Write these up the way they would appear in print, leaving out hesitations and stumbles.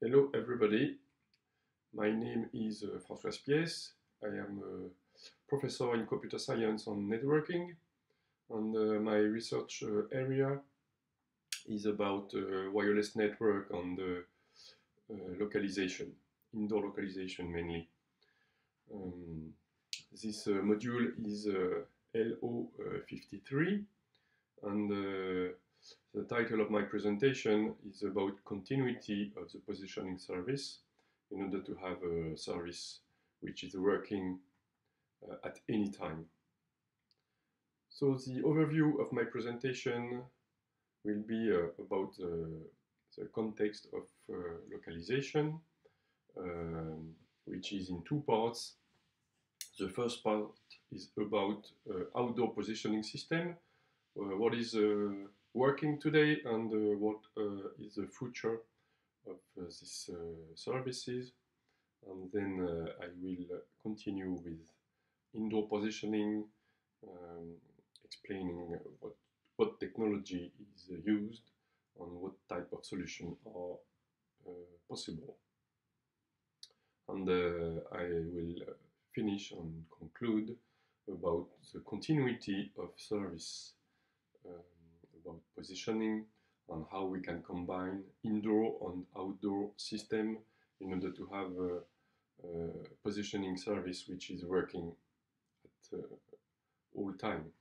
Hello everybody, my name is François Pies. I am a professor in computer science on networking, and my research area is about wireless network and localization, indoor localization mainly. Um, this module is LO53, and the title of my presentation is about continuity of the positioning service in order to have a service which is working at any time. So the overview of my presentation will be about the context of localization, which is in two parts. The first part is about outdoor positioning system, what is working today and what is the future of these services. And then I will continue with indoor positioning, explaining what technology is used and what type of solution are possible. And I will finish and conclude about the continuity of service, about positioning and how we can combine indoor and outdoor system in order to have a positioning service which is working at all time.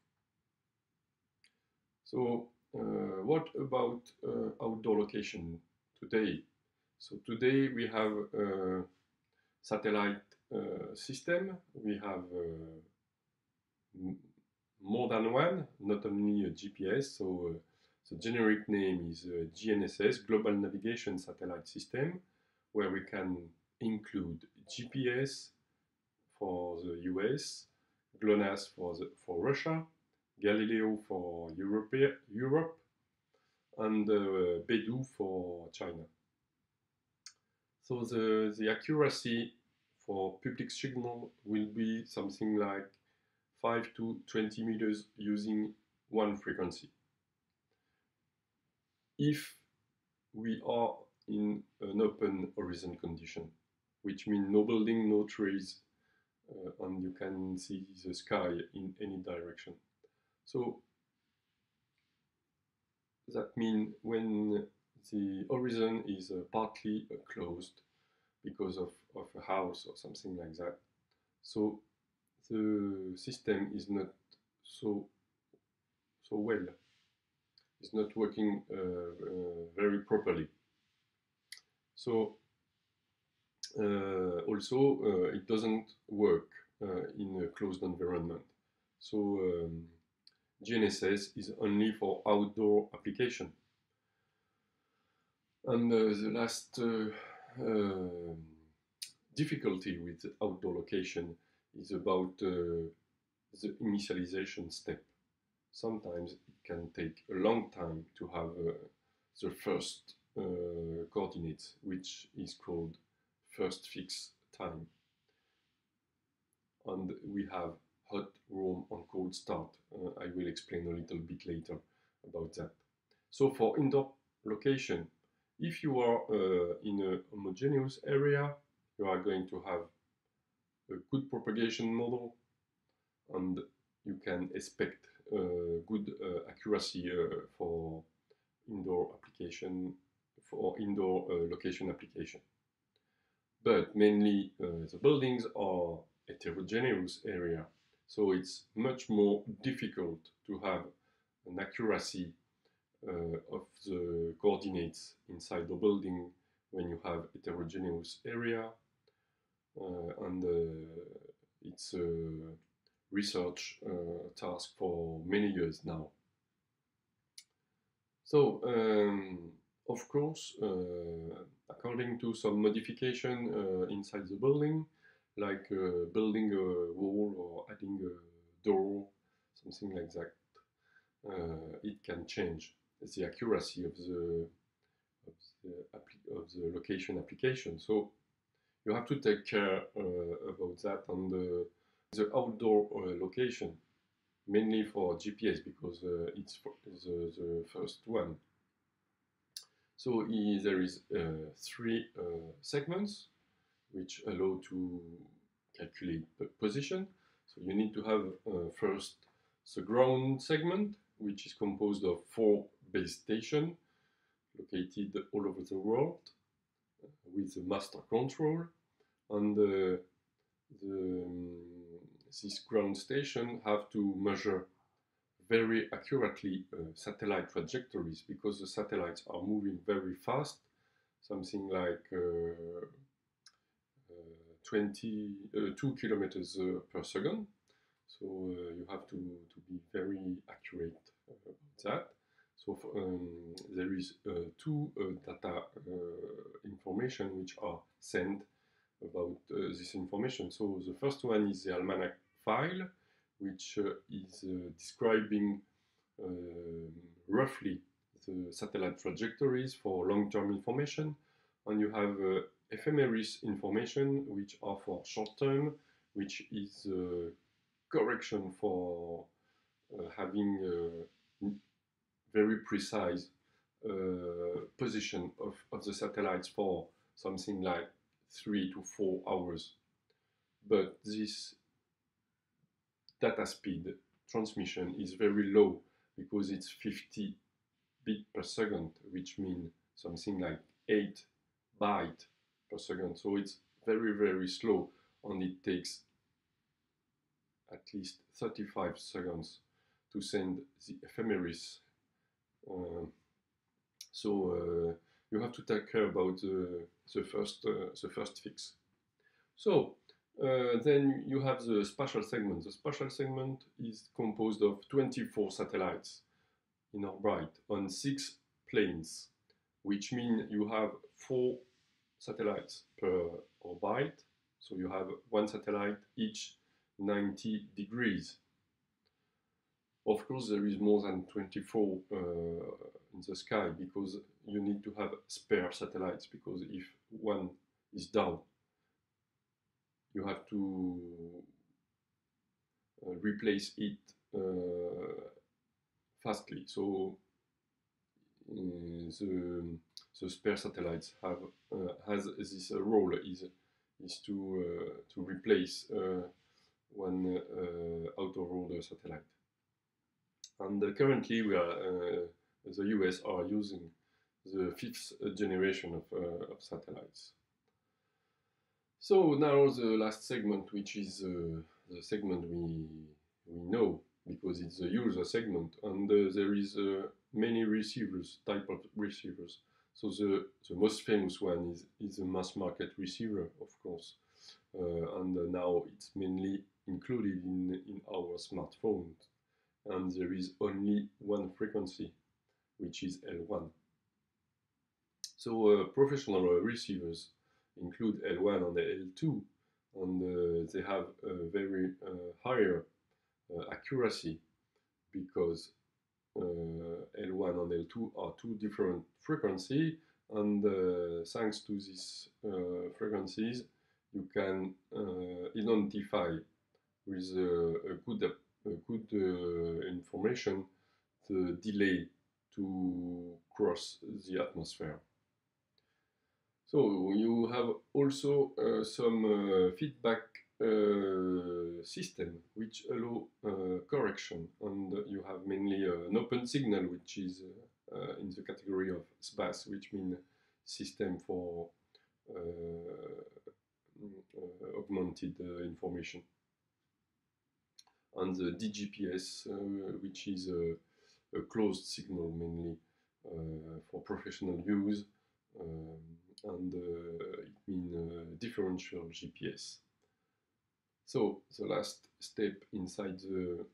So what about outdoor location today? So today we have a satellite system. We have more than one, not only a GPS. So the generic name is GNSS, Global Navigation Satellite System, where we can include GPS for the US, GLONASS for Russia, Galileo for Europe, and Beidou for China. So the accuracy for public signal will be something like 5 to 20 meters using one frequency. If we are in an open horizon condition, which means no building, no trees, and you can see the sky in any direction. So that means when the horizon is partly closed because of a house or something like that, so the system is not so well. It's not working very properly. So also it doesn't work in a closed environment. So GNSS is only for outdoor application. And the last difficulty with outdoor location is about the initialization step. Sometimes it can take a long time to have the first coordinates, which is called first fix time. And we have hot, warm, and cold start. I will explain a little bit later about that. So for indoor location, if you are in a homogeneous area, you are going to have a good propagation model, and you can expect good accuracy for indoor application, for indoor location application. But mainly the buildings are heterogeneous area, so it's much more difficult to have an accuracy of the coordinates inside the building when you have heterogeneous area, and it's a research task for many years now. So of course, according to some modification inside the building, like building a wall or adding a door, something like that, it can change the accuracy of the location application. So you have to take care about that on the outdoor location, mainly for GPS, because it's the first one. So there is three segments which allow to calculate the position. So you need to have first the ground segment, which is composed of 4 base stations located all over the world with the master control. And this ground station have to measure very accurately satellite trajectories, because the satellites are moving very fast, something like 2 kilometers per second. So you have to be very accurate about that. So there is two data information which are sent about this information. So the first one is the almanac file, which is describing roughly the satellite trajectories for long-term information. And you have ephemeris information, which are for short-term, which is correction for having very precise position of the satellites for something like 3 to 4 hours. But this data speed transmission is very low, because it's 50 bits per second, which means something like 8 bytes per second. So it's very, very slow, and it takes at least 35 seconds to send the ephemeris. So you have to take care about the first fix. So then you have the spatial segment. The spatial segment is composed of 24 satellites in orbit on 6 planes, which means you have 4 satellites per orbit. So you have 1 satellite each 90 degrees. Of course, there is more than 24 in the sky, because you need to have spare satellites, because if one is down, you have to replace it fastly. So the spare satellites has this role is to replace one out of order satellite. And currently we are the US are using the 5th generation of satellites. So now the last segment, which is the segment we know, because it's the user segment, and there is many receivers, type of receivers. So the most famous one is a mass market receiver, of course, and now it's mainly included in our smartphones, and there is only one frequency, which is L1. So professional receivers include L1 and L2, and they have a very higher accuracy, because L1 and L2 are 2 different frequencies, and thanks to these frequencies, you can identify with a good information the delay to cross the atmosphere. So you have also some feedback system which allow correction, and you have mainly an open signal, which is in the category of SBAS, which means system for augmented information, and the DGPS, which is a closed signal mainly for professional use, and it means differential GPS. So the last step inside the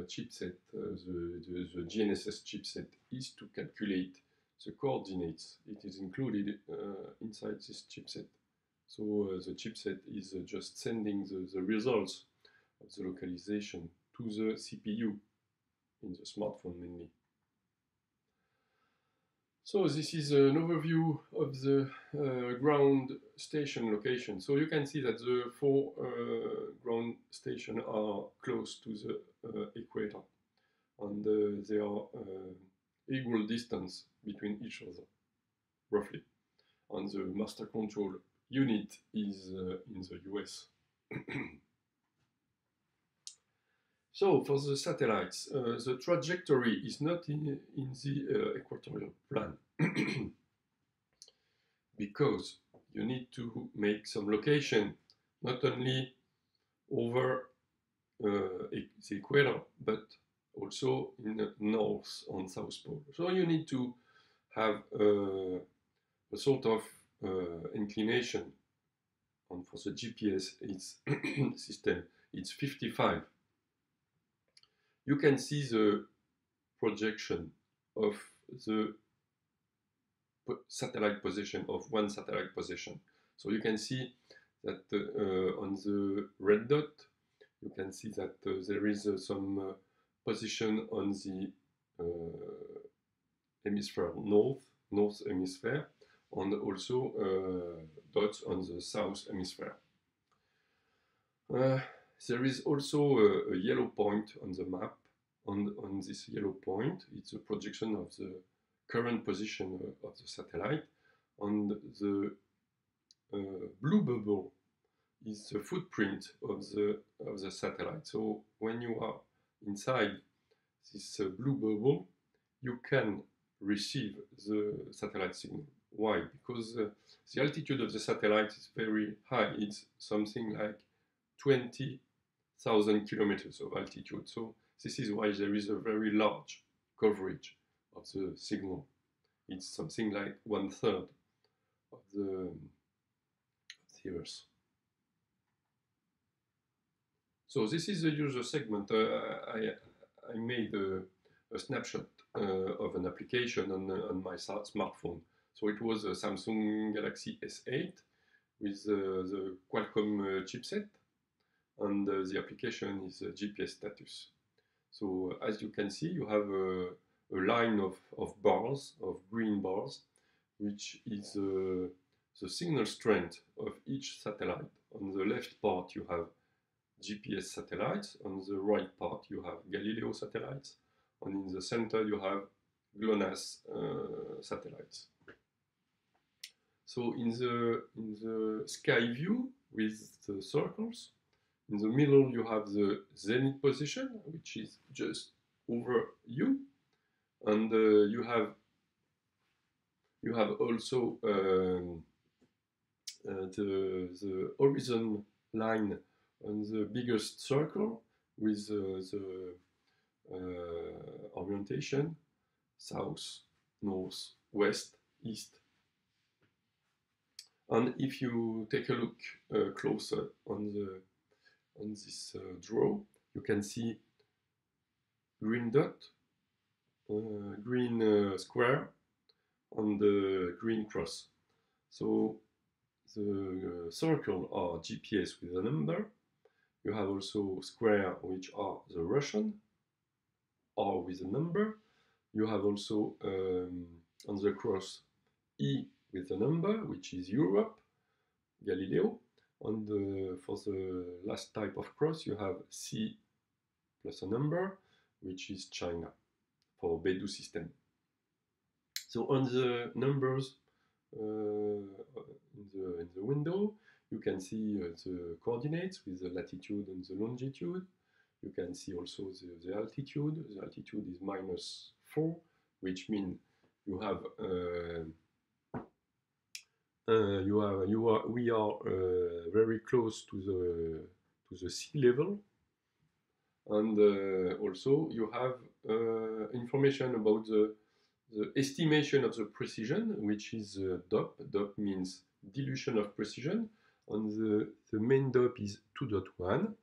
chipset, the GNSS chipset, is to calculate the coordinates. It is included inside this chipset. So the chipset is just sending the results of the localization to the CPU in the smartphone mainly. So this is an overview of the ground station location. So you can see that the 4 ground stations are close to the equator, and they are equal distance between each other. roughly. And the master control unit is in the US. So for the satellites, the trajectory is not in the equatorial plane because you need to make some location not only over the equator but also in the north and south pole. So you need to have a sort of inclination, and for the GPS it's system it's 55. You can see the projection of the satellite position of one satellite position. So you can see that on the red dot, you can see that there is some position on the hemisphere north hemisphere, and also dots on the south hemisphere. There is also a yellow point on the map. On this yellow point, it's a projection of the current position of the satellite. And the blue bubble is the footprint of the satellite. So when you are inside this blue bubble, you can receive the satellite signal. Why? Because the altitude of the satellite is very high. It's something like 20,000 kilometers of altitude. So this is why there is a very large coverage of the signal. It's something like 1/3 of the Earth. So this is the user segment. I made a snapshot of an application on my smartphone. So it was a Samsung Galaxy S8 with the Qualcomm chipset, and the application is GPS status. So as you can see, you have a line of bars, of green bars, which is the signal strength of each satellite. On the left part you have GPS satellites, on the right part you have Galileo satellites, and in the center you have GLONASS satellites. So in the sky view with the circles, in the middle you have the zenith position, which is just over you, and you have also the horizon line on the biggest circle with the orientation south, north, west, east. And if you take a look closer on this draw, you can see green dot, green square, and the green cross. So the circle are GPS with a number. You have also square, which are the Russian, or with a number. You have also on the cross E with a number, which is Europe, Galileo. And for the last type of cross, you have C plus a number, which is China, for Beidou system. So on the numbers in the window, you can see the coordinates with the latitude and the longitude. You can see also the altitude. The altitude is -4, which means you have we are very close to the sea level, and also you have information about the estimation of the precision, which is DOP. DOP means dilution of precision, and the main DOP is 2.1.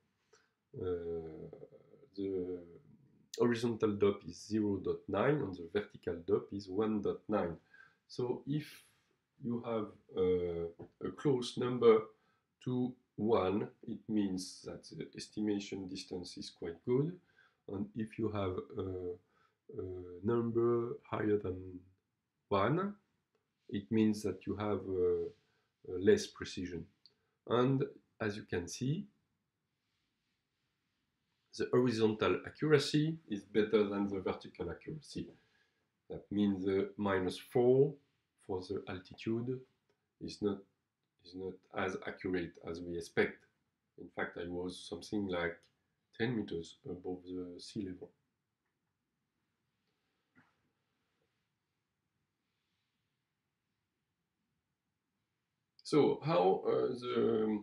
The horizontal DOP is 0.9 and the vertical DOP is 1.9. So if you have a close number to 1, it means that the estimation distance is quite good, and if you have a number higher than 1, it means that you have less precision. And as you can see, the horizontal accuracy is better than the vertical accuracy. That means -4 for the altitude is not as accurate as we expect. In fact, I was something like 10 meters above the sea level. So how the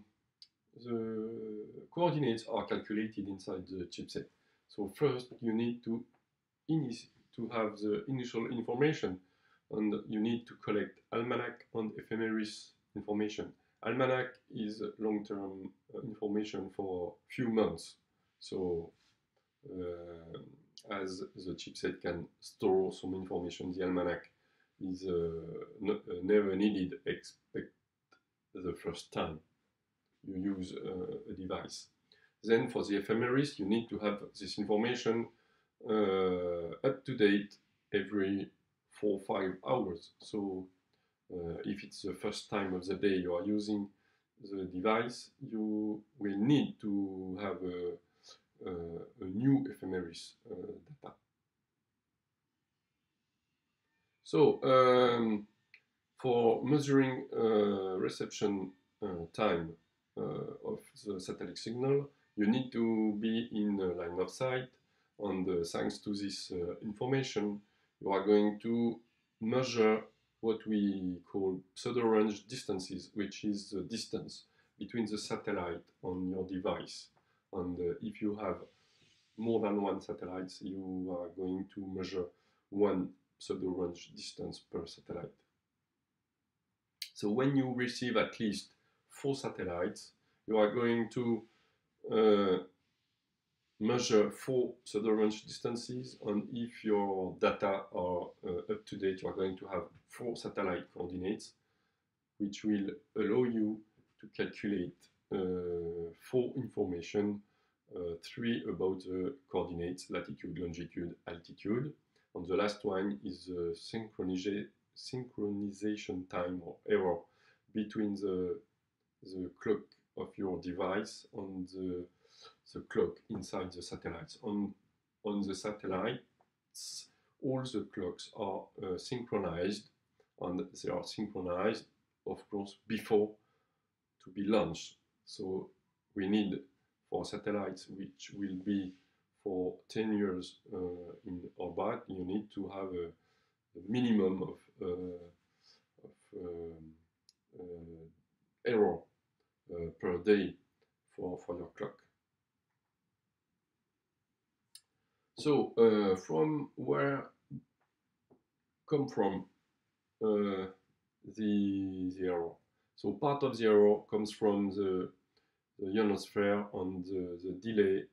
coordinates are calculated inside the chipset. So first you need to have the initial information, and you need to collect almanac and ephemeris information. Almanac is long-term information for few months. So as the chipset can store some information, the almanac is never needed except the first time you use a device. Then for the ephemeris, you need to have this information up to date every 4 or 5 hours. So if it's the first time of the day you are using the device, you will need to have a new ephemeris data. So for measuring reception time of the satellite signal, you need to be in a line of sight, and thanks to this information, you are going to measure what we call pseudo-range distances, which is the distance between the satellite and your device. And if you have more than one satellite, you are going to measure one pseudo-range distance per satellite. So when you receive at least 4 satellites, you are going to measure 4 pseudo-range distances, and if your data are up to date, you are going to have 4 satellite coordinates, which will allow you to calculate 4 information, 3 about the coordinates, latitude, longitude, altitude, and the last one is the synchronization time or error between the clock of your device and the clock inside the satellites. On the satellites, all the clocks are synchronized, and they are synchronized, of course, before to be launched. So we need, for satellites which will be for 10 years in orbit, you need to have a minimum of error per day for your clock. So from where come from the error? So part of the error comes from the ionosphere and the delay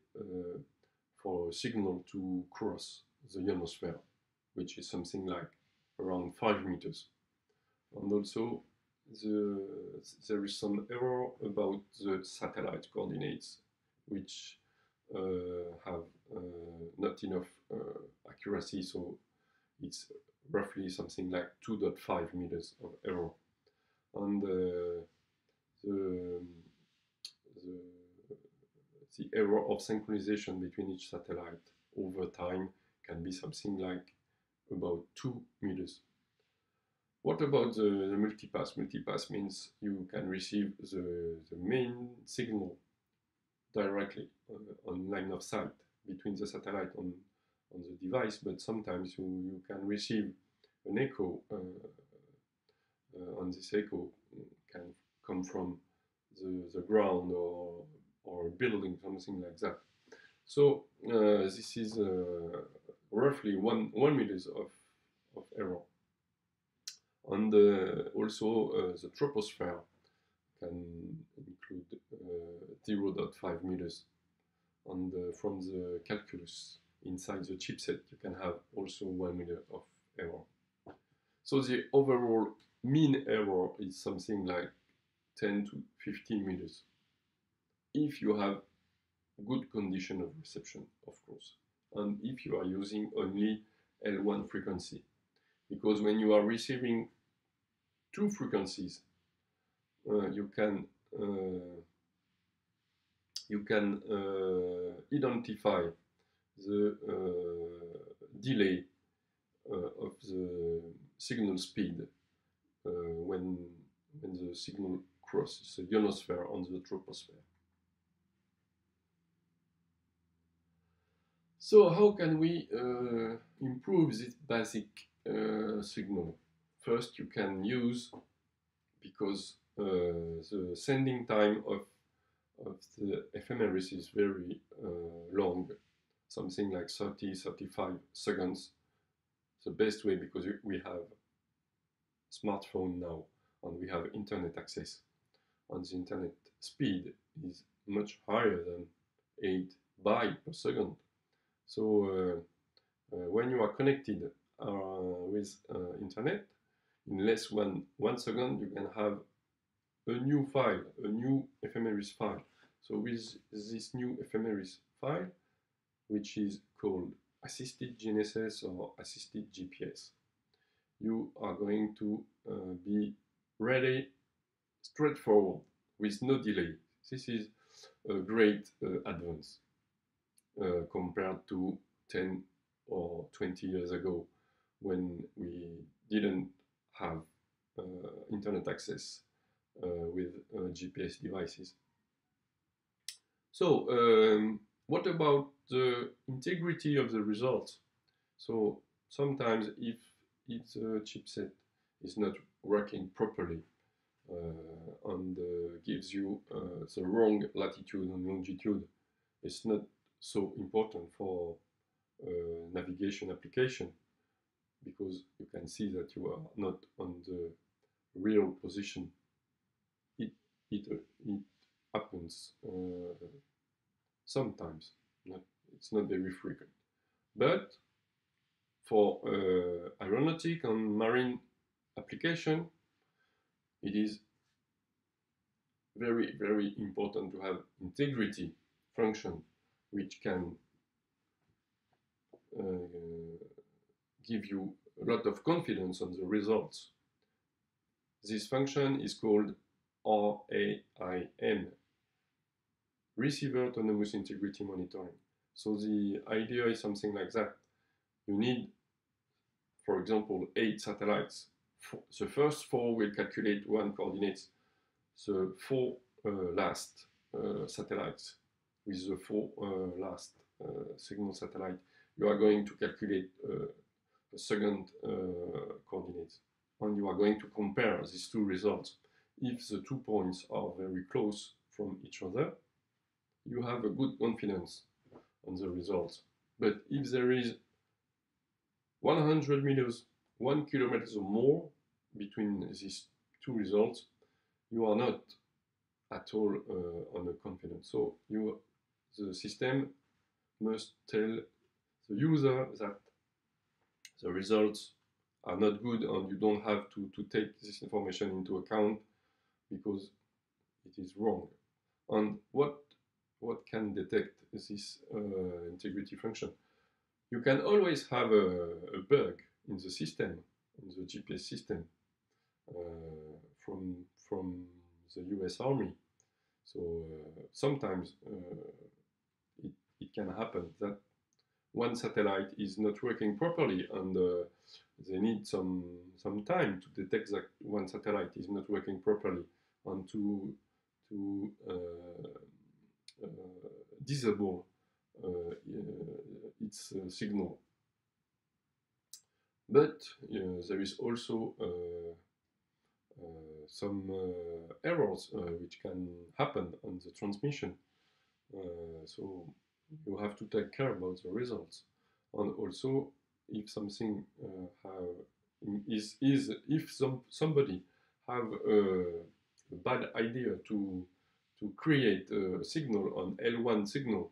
for a signal to cross the ionosphere, which is something like around 5 meters. And also there is some error about the satellite coordinates, which have not enough accuracy, so it's roughly something like 2.5 meters of error. And the error of synchronization between each satellite over time can be something like about 2 meters. What about the multipass? Multipass means you can receive the main signal directly on line of sight between the satellite and the device, but sometimes you can receive an echo, and this echo can come from the ground or a building, something like that. So this is roughly 1 meter of error. And also the troposphere can include 0.5 meters. And from the calculus inside the chipset, you can have also 1 meter of error. So the overall mean error is something like 10 to 15 meters, if you have good condition of reception, of course, and if you are using only L1 frequency. Because when you are receiving 2 frequencies, you can identify the delay of the signal speed when the signal crosses the ionosphere on the troposphere. So how can we improve this basic signal? First, you can use, because the sending time of the ephemeris is very long, something like 30-35 seconds. The best way, because we have smartphone now and we have internet access, and the internet speed is much higher than 8 bytes per second. So when you are connected with internet, in less than 1 second you can have a new file, a new ephemeris file. So with this new ephemeris file, which is called assisted GNSS or assisted GPS, you are going to be really straightforward with no delay. This is a great advance compared to 10 or 20 years ago, when we didn't have internet access with GPS devices. So what about the integrity of the results? So sometimes if the chipset is not working properly and gives you the wrong latitude and longitude, it's not so important for navigation application, because you can see that you are not on the real position. It happens sometimes. It's not very frequent. But for aeronautic and marine application, it is very, very important to have integrity function, which can give you a lot of confidence on the results. This function is called RAIN, Receiver Autonomous Integrity Monitoring. So the idea is something like that. You need, for example, 8 satellites. The first 4 will calculate one coordinates. The 4 last satellites, with the 4 last signal satellite, you are going to calculate a second coordinates, and you are going to compare these two results. If the 2 points are very close from each other, you have a good confidence on the results. But if there is 100 meters, 1 kilometer or more between these two results, you are not at all on a confidence. So the system must tell the user that the results are not good, and you don't have to take this information into account because it is wrong. And what can detect this integrity function? You can always have a bug in the system, in the GPS system, from the US Army. So sometimes it can happen that one satellite is not working properly, and they need some time to detect that one satellite is not working properly and to disable its signal. But there is also some errors which can happen on the transmission. So you have to take care about the results. And also, if something if somebody have a bad idea to create a signal on L1 signal,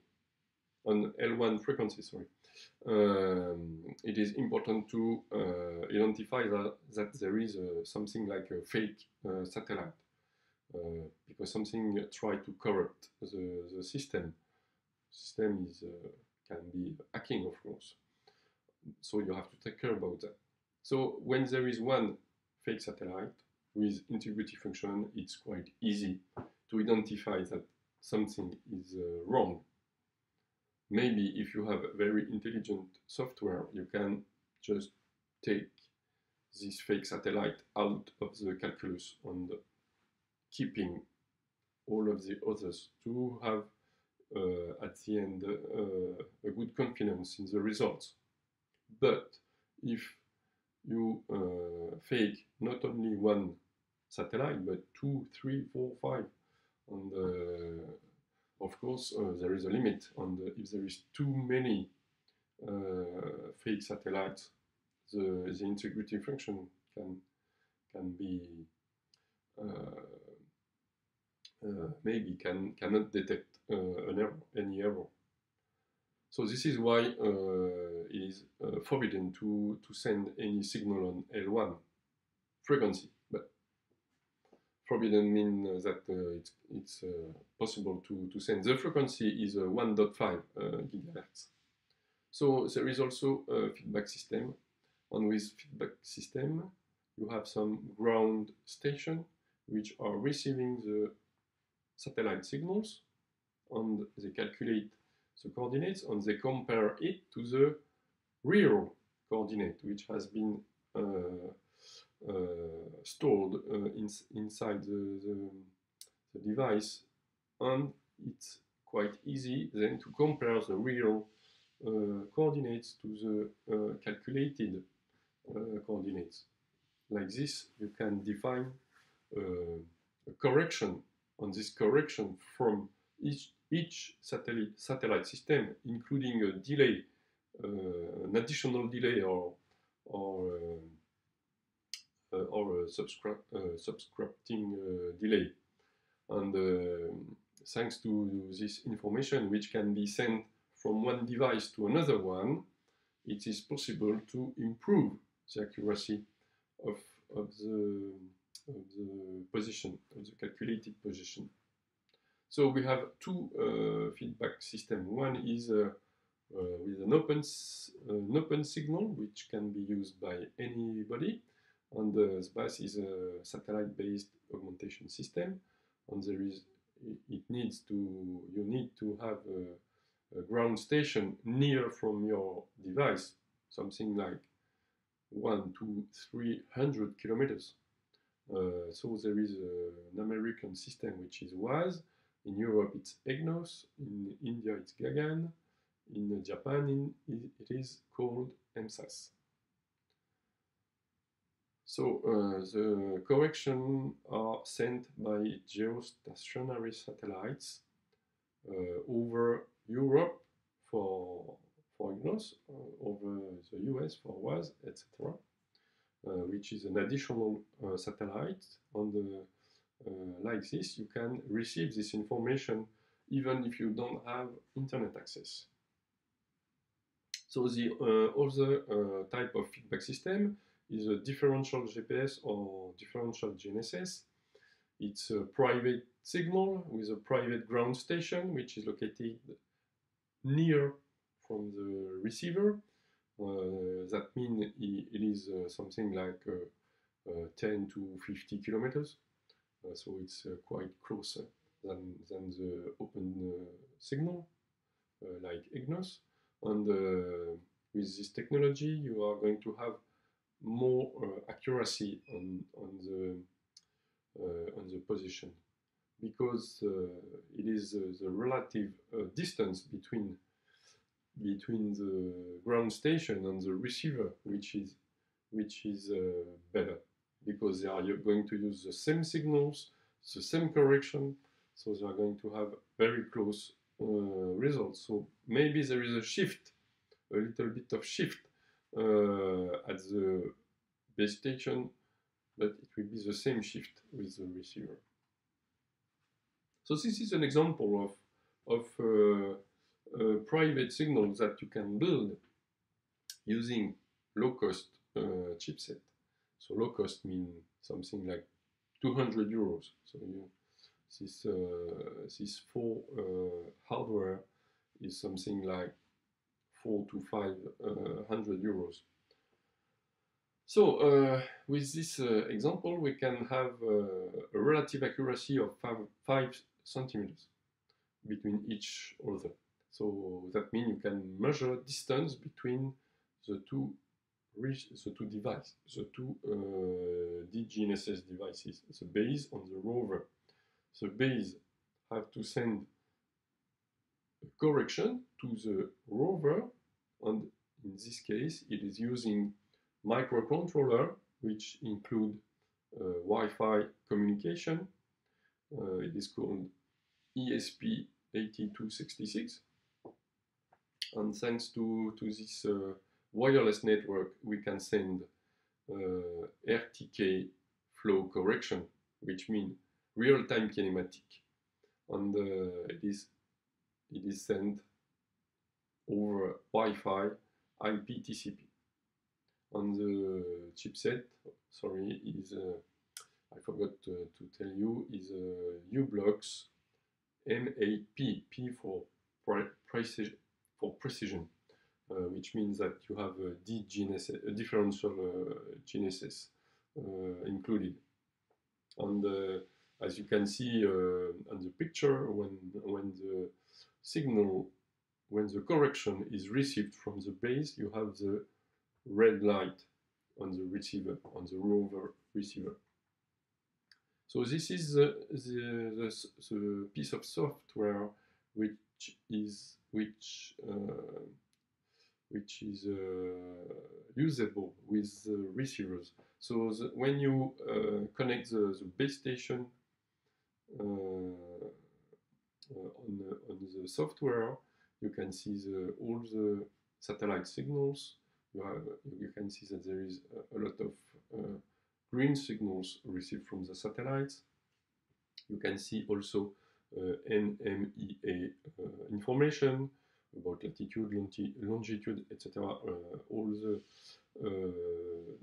on L1 frequency, sorry, it is important to identify that there is something like a fake satellite, because something try to corrupt the system. System is can be hacking, of course. So you have to take care about that. So when there is one fake satellite with integrity function, it's quite easy to identify that something is wrong. Maybe if you have very intelligent software, you can just take this fake satellite out of the calculus and keeping all of the others to have at the end a good confidence in the results. But if you fake not only one satellite but 2, 3, 4, 5, and of course there is a limit, and if there is too many fake satellites, the integrity function can be maybe cannot detect any error. So this is why it is forbidden to send any signal on L1 frequency. But forbidden means that it's possible to send. The frequency is 1.5 gigahertz. So there is also a feedback system, and with feedback system you have some ground station which are receiving the satellite signals, and they calculate the coordinates and they compare it to the real coordinate which has been stored inside the device, and it's quite easy then to compare the real coordinates to the calculated coordinates. Like this, you can define a correction, and this correction from each satellite system, including a delay, an additional delay or a subscripting delay. And thanks to this information, which can be sent from one device to another one, it is possible to improve the accuracy of the position, of the calculated position. So we have two feedback systems. One is with an open signal, which can be used by anybody, and the SBAS is a satellite-based augmentation system, and you need to have a ground station near from your device, something like 100 to 300 kilometers. So there is an American system which is WAS. In Europe it's EGNOS, in India it's Gagan, in Japan it is called MSAS. So the corrections are sent by geostationary satellites over Europe for EGNOS, over the US for WAS, etc., which is an additional satellite. On the like this, you can receive this information even if you don't have internet access. So the other type of feedback system is a differential GPS or differential GNSS. It's a private signal with a private ground station which is located near from the receiver. That means it is something like 10 to 50 kilometers. So it's quite closer than the open signal, like EGNOS. And with this technology, you are going to have more accuracy on the position, because it is the relative distance between the ground station and the receiver which is better, because they are going to use the same signals, the same correction, so they are going to have very close results. So maybe there is a little bit of shift at the base station, but it will be the same shift with the receiver. So this is an example of private signals that you can build using low-cost chipset. So low-cost means something like 200 euros. So this hardware is something like 400 to 500 euros. So with this example, we can have a relative accuracy of 5 centimeters between each other. So that means you can measure distance between the two the two DGNSS devices, the base and the rover. The base have to send a correction to the rover, and in this case it is using microcontroller which include Wi-Fi communication. It is called ESP8266, and thanks to this wireless network we can send RTK flow correction, which means real-time kinematic, and it is sent over Wi-Fi IP TCP. And the chipset, sorry, is I forgot to tell you, is U-Blocks M8P, P for precision, which means that you have a differential GNSS included. And as you can see on the picture, when the correction is received from the base, you have the red light on the receiver, on the rover receiver. So this is the piece of software which is usable with the receivers. So when you connect the base station on the software, you can see all the satellite signals. You can see that there is a lot of green signals received from the satellites. You can see also NMEA information about latitude, longitude, etc. All the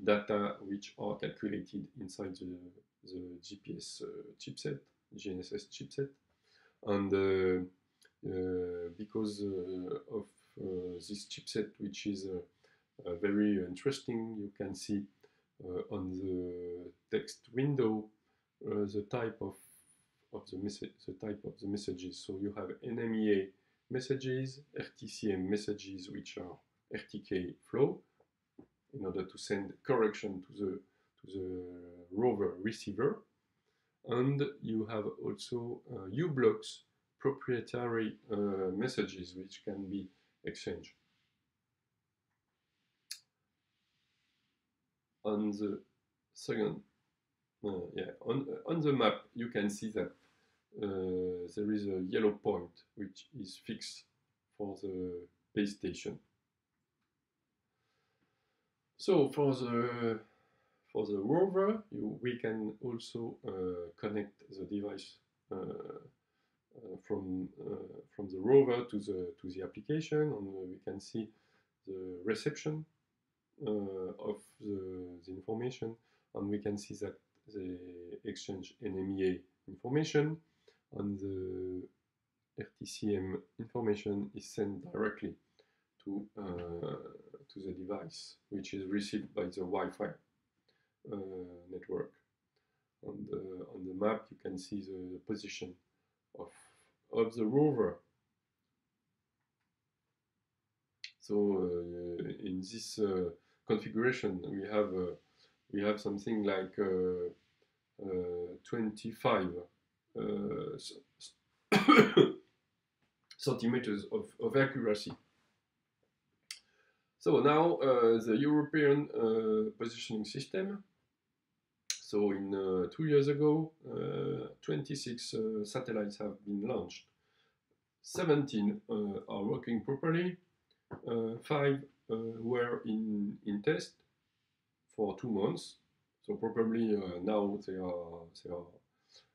data which are calculated inside the GPS chipset, GNSS chipset. And because of this chipset, which is very interesting, you can see on the text window the type of the messages. So you have NMEA messages, RTCM messages, which are RTK flow, in order to send correction to the rover receiver, and you have also U-Blocks proprietary messages which can be exchanged. On the second, on the map, you can see that there is a yellow point which is fixed for the base station. So for the rover, we can also connect the device from the rover to the application, and we can see the reception of the information, and we can see that they exchange NMEA information, and the RTCM information is sent directly to the device, which is received by the Wi-Fi network. On the map, you can see the position of the rover. So in this configuration, we have something like 25 centimeters of accuracy. So now the European positioning system. So in 2 years ago, 26 satellites have been launched. 17 are working properly. 5 were in test for 2 months. So probably now they are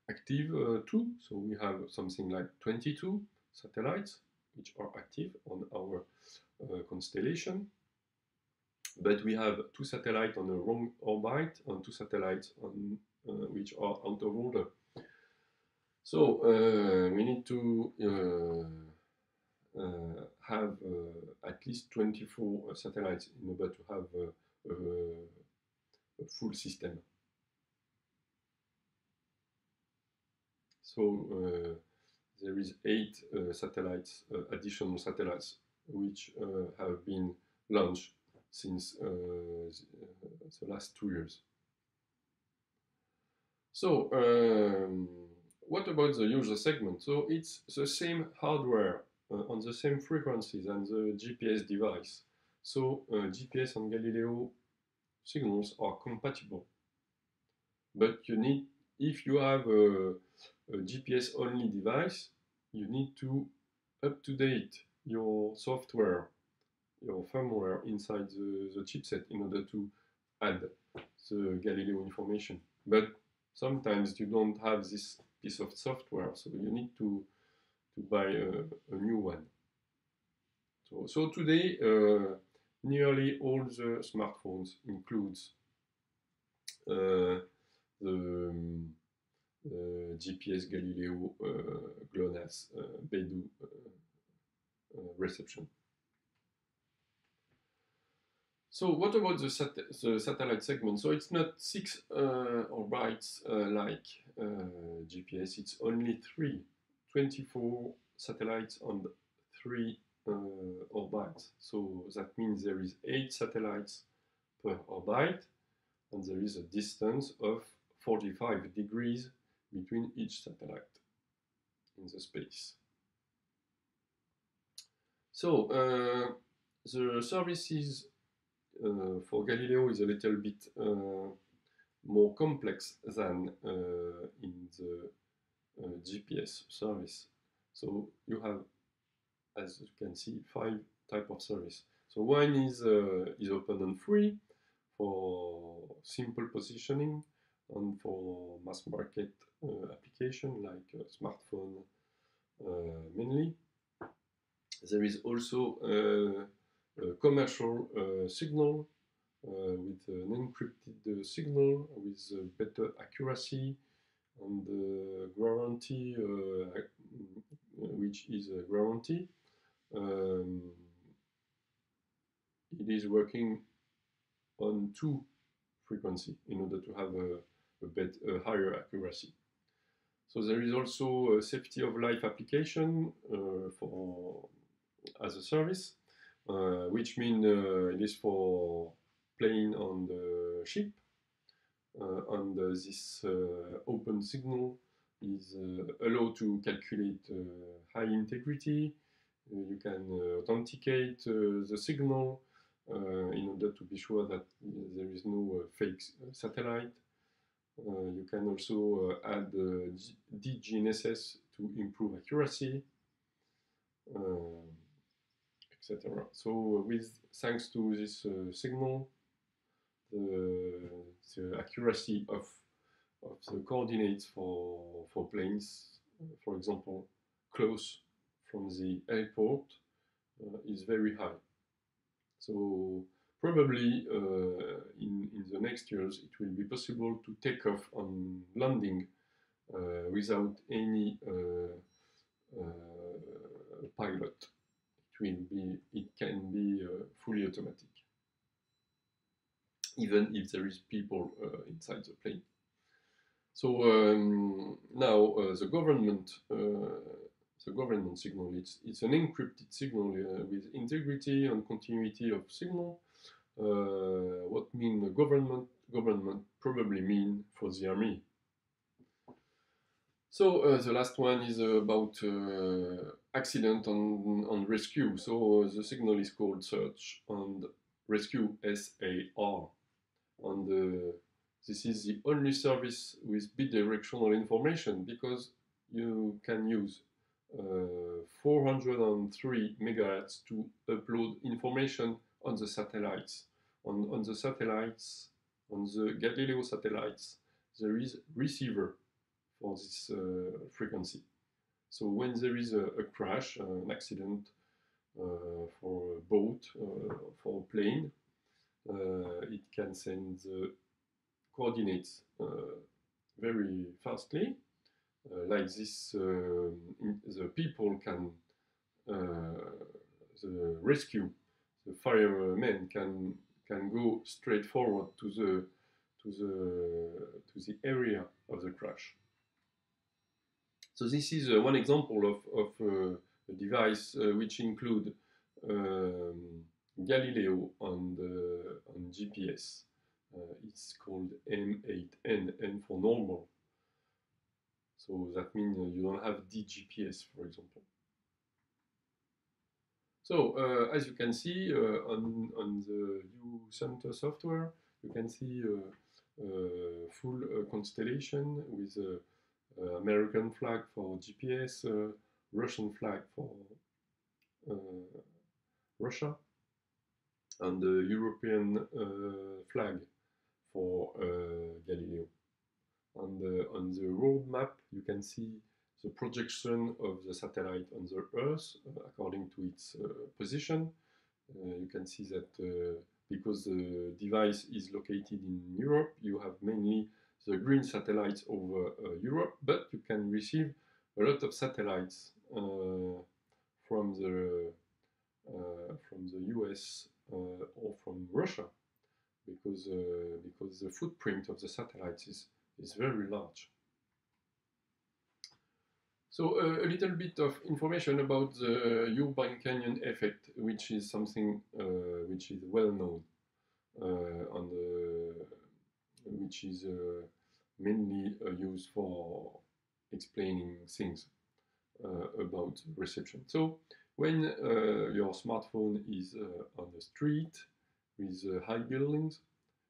active 2. So we have something like 22 satellites which are active on our constellation. But we have 2 satellites on a wrong orbit and 2 satellites on which are out of order. So we need to have at least 24 satellites in order to have a full system. So there is 8 satellites, additional satellites, which have been launched since the last 2 years. So, what about the user segment? So it's the same hardware on the same frequencies and the GPS device. So GPS and Galileo signals are compatible. But you need, if you have a GPS only device, you need to up-to-date your software, your firmware inside the chipset in order to add the Galileo information. But sometimes you don't have this piece of software, so you need to buy a new one. So today, nearly all the smartphones includes the GPS, Galileo, GLONASS, Beidou reception. So what about the satellite segment? So it's not 6 orbites like GPS, it's only 3, 24 satellites on 3 orbites. So that means there is 8 satellites per orbite, and there is a distance of 45 degrees between each satellite in the space. So the services for Galileo is a little bit more complex than in the GPS service. So you have, as you can see, 5 types of service. So one is open and free for simple positioning and for mass market application like smartphone mainly. There is also a commercial signal with an encrypted signal with better accuracy and guarantee, which is a guarantee. It is working on 2 frequencies in order to have a higher accuracy. So there is also a safety of life application as a service, which means it is for playing on the ship, and this open signal is allowed to calculate high integrity. You can authenticate the signal in order to be sure that there is no fake satellite. You can also add DGNSS to improve accuracy, etc. So thanks to this signal, the accuracy of the coordinates for planes, for example, close from the airport, is very high. So probably in the next years it will be possible to take off and landing without any pilot. It can be fully automatic, even if there is people inside the plane. So now the government signal, it's an encrypted signal with integrity and continuity of signal. What mean government? Government probably mean for the army. So the last one is about accident and rescue. So the signal is called search and rescue, SAR. And this is the only service with bidirectional information, because you can use 403 megahertz to upload information on the satellites. On the satellites, on the Galileo satellites, there is receiver for this frequency. So when there is a crash, an accident for a boat, for a plane, it can send the coordinates very fastly. Like this, the people can, the rescue, the firemen can go straight forward to the area of the crash. So this is one example of a device which include Galileo on GPS. It's called M8N, N for normal. So that means you don't have DGPS, for example. So as you can see on the U-Center software, you can see full constellation with American flag for GPS, Russian flag for Russia, and the European flag for Galileo. On the world map, you can see the projection of the satellite on the Earth according to its position. You can see that because the device is located in Europe, you have mainly the green satellites over Europe, but you can receive a lot of satellites from the US or from Russia, because the footprint of the satellites is very large. So a little bit of information about the urban canyon effect, which is something which is well known, which is mainly used for explaining things about reception. So when your smartphone is on the street with high buildings,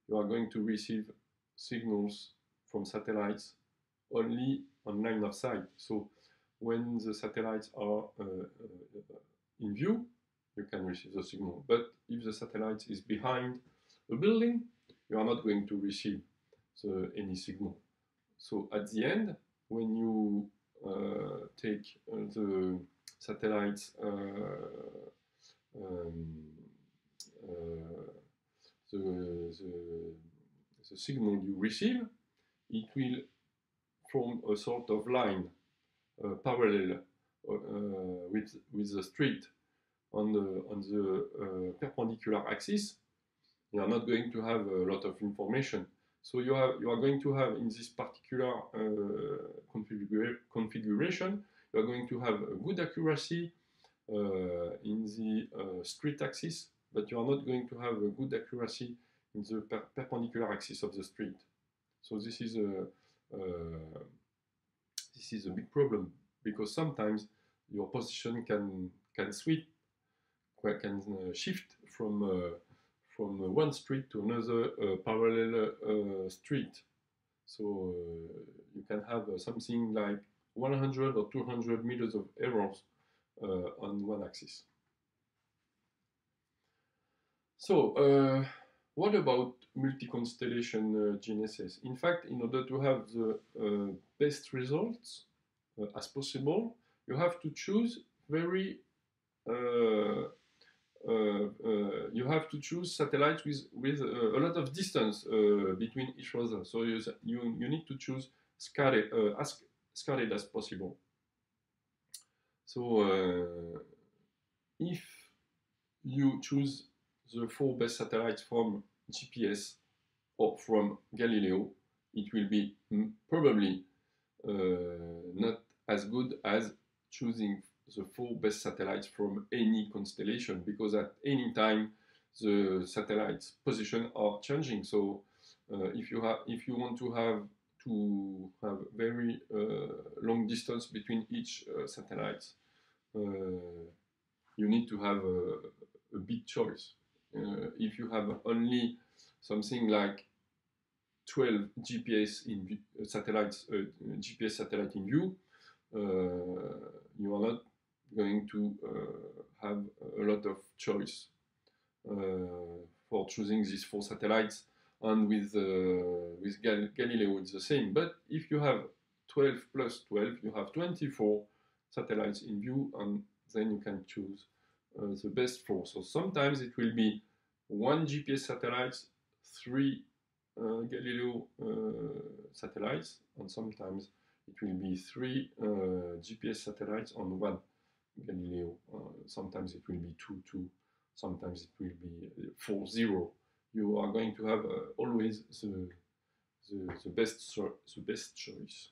you are going to receive signals from satellites only on line of sight. So when the satellites are in view, you can receive the signal. But if the satellite is behind a building, you are not going to receive any signal. So at the end, when you take the satellites the signal you receive, it will form a sort of line parallel with the street on the perpendicular axis. You are not going to have a lot of information. So you are going to have in this particular configuration, you are going to have a good accuracy in the street axis, but you are not going to have a good accuracy in the perpendicular axis of the street. So this is a big problem, because sometimes your position can shift from one street to another parallel street. So you can have something like 100 or 200 meters of errors on one axis. So what about multi-constellation GNSS? In fact, in order to have the best results as possible, you have to choose you have to choose satellites with a lot of distance between each other. So you need to choose as scattered as possible. So if you choose the 4 best satellites from GPS or from Galileo, it will be probably not as good as choosing the 4 best satellites from any constellation, because at any time the satellites' position are changing. So if you want to have very long distance between each satellite, you need to have a big choice. If you have only something like 12 GPS satellites, GPS satellite in view, you are not going to have a lot of choice for choosing these 4 satellites. And with Galileo, it's the same. But if you have 12 plus 12, you have 24 satellites in view, and then you can choose the best 4. So sometimes it will be 1 GPS satellite, 3 Galileo satellites, and sometimes it will be 3 GPS satellites on 1 Galileo. Sometimes it will be 2, sometimes it will be 4, 0. You are going to have always the best choice.